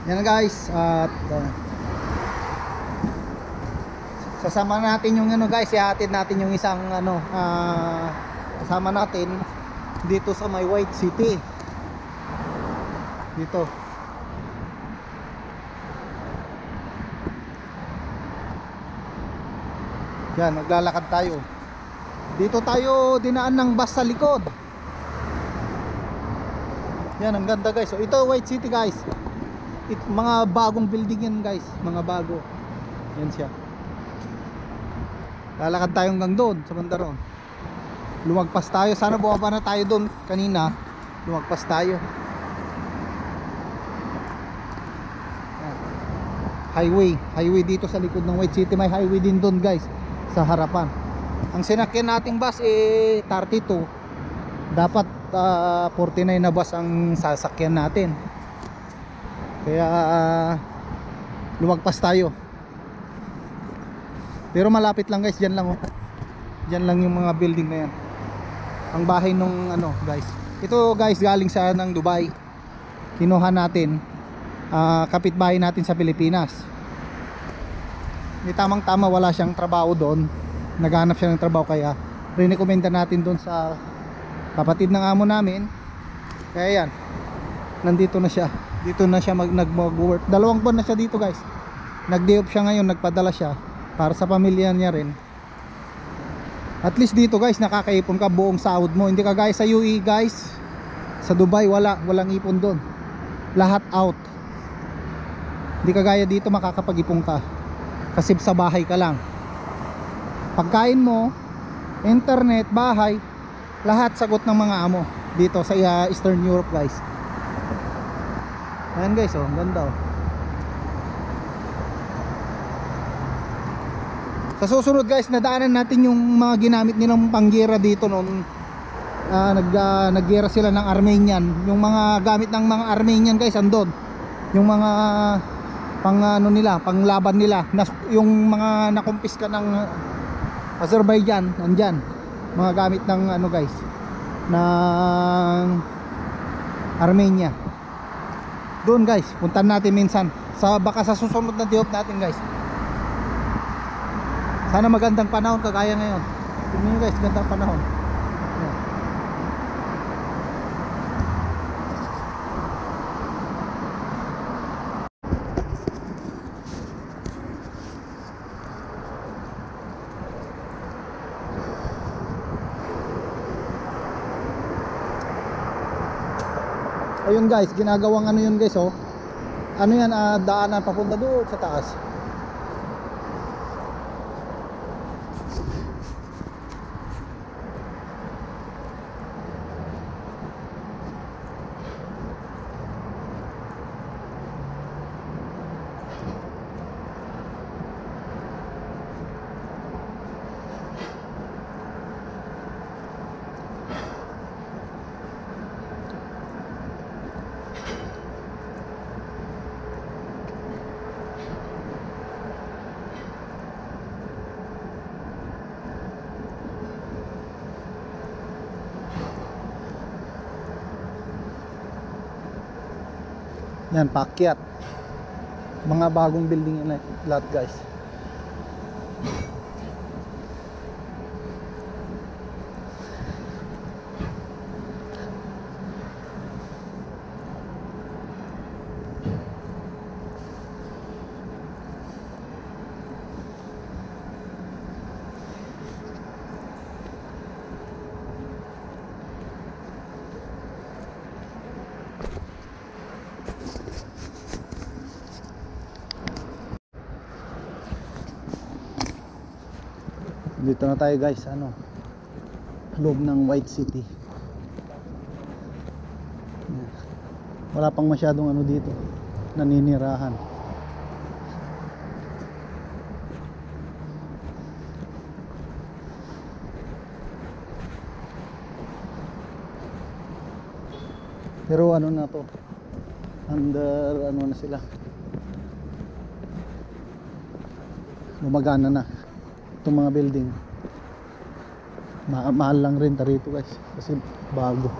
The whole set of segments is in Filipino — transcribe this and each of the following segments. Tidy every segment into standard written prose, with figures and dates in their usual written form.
Yan guys, at sasama natin yung ano guys, ihatid natin yung isang ano, kasama natin dito sa may White City. Dito. Yan, maglalakad tayo. Dito tayo dinaan ng bus sa likod. Yan, ang ganda guys. So ito White City guys. Mga bagong building yan guys, mga bago. Yan siya. Lalakad tayo hanggang doon sa banda ron. Lumagpas tayo, sana bumaba na tayo doon kanina. Lumagpas tayo. Yan. Highway dito sa likod ng White City. May highway din doon guys, sa harapan. Ang sinakyan nating bus 32. Dapat 49 na bus ang sasakyan natin. Kaya lumagpas tayo. Pero malapit lang guys, diyan lang oh. Diyan lang yung mga building na yan. Ang bahay nung ano guys. Ito guys galing sa ng Dubai. Kinuha natin. Kapitbahay natin sa Pilipinas. May tamang-tama wala siyang trabaho doon. Naghanap siya ng trabaho kaya rinekomenda natin doon sa kapatid ng amo namin. Kaya yan. Nandito na siya. Dito na siya nag-work. 2 buwan na siya dito guys. Nag-day off siya ngayon, nagpadala siya para sa pamilya niya rin. At least dito guys nakakaipon ka buong sahod mo. Hindi ka guys sa UE guys. Sa Dubai walang ipon doon. Lahat out. Hindi ka gaya dito makakapag-ipon ka. Kasi sa bahay ka lang. Pagkain mo, internet, bahay, lahat sagot ng mga amo dito sa Eastern Europe guys. Ayan guys oh, ang ganda oh. Sa susunod guys, nadaanan natin yung mga ginamit nilang panggera dito noon. Naggera sila ng Armenian. Yung mga gamit ng mga Armenian guys andon. Yung mga pang ano nila, panglaban nila. Yung mga nakumpiska ng Azerbaijan, andyan. Mga gamit ng ano guys, ng Armenia. Doon guys, puntahan natin minsan. Baka sa susunod na day off natin guys. Sana magandang panahon kagaya ngayon. Tingnan nyo guys, gandang panahon. Ayun guys, ginagawang ano yun guys oh. Ano yan, daanan papunta doon sa taas. Yan, paakyat. Mga bagong building yan lahat guys. Dito na tayo guys, ano, loob ng White City. Wala pang masyadong ano dito, naninirahan. Pero ano na to, under ano na sila, gumagana na itong mga building. Mahal lang rin rito guys kasi bago.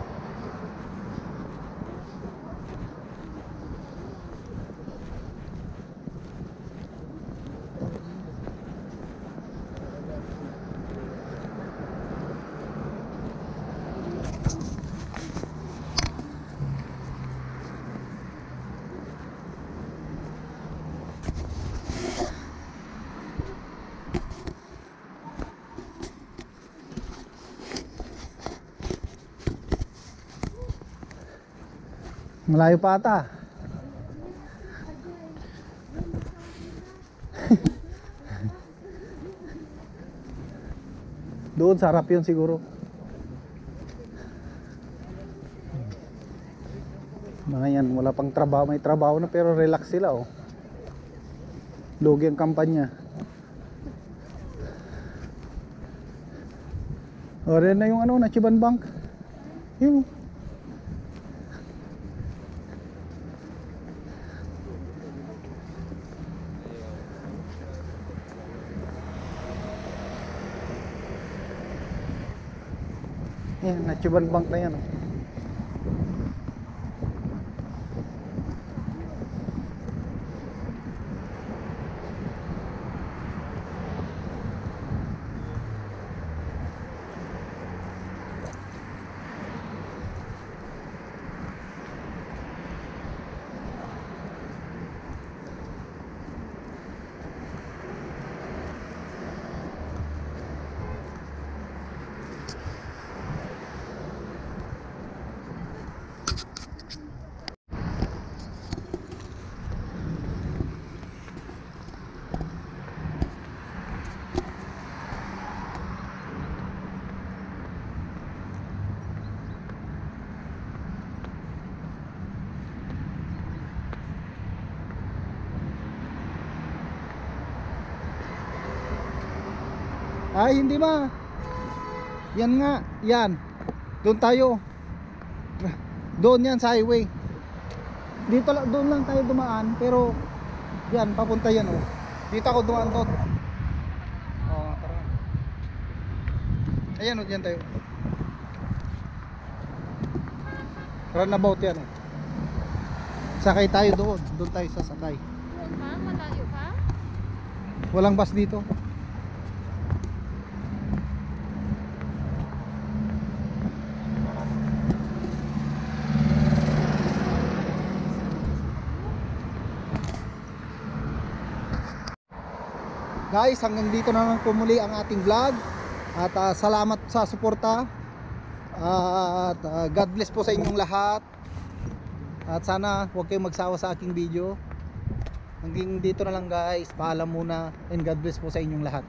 Malayo pa ata. Doon sa harap yun siguro. Mga yan, wala pang trabaho. May trabaho na pero relax sila oh. Lugi ang kampanya. O rin na yung ano, Nachiban Bank. Yung yan, Nachiban Bank na yan oh. Ay hindi ma. Yan nga, yan. Doon tayo. Doon yan sa highway. Dito lang, doon lang tayo dumaan, pero yan papunta yan oh. Dito ako dumaan doon. Oh, tara. Ayan oh, diyan tayo. Runabout yan oh. Sakay tayo doon, doon tayo sasakay. Doon pa? Malayo pa? Walang bus dito. Guys, hanggang dito na lang po muli ang ating vlog. At salamat sa suporta. At God bless po sa inyong lahat. At sana huwag kayong magsawa sa aking video. Hanggang dito na lang guys. Paalam muna and God bless po sa inyong lahat.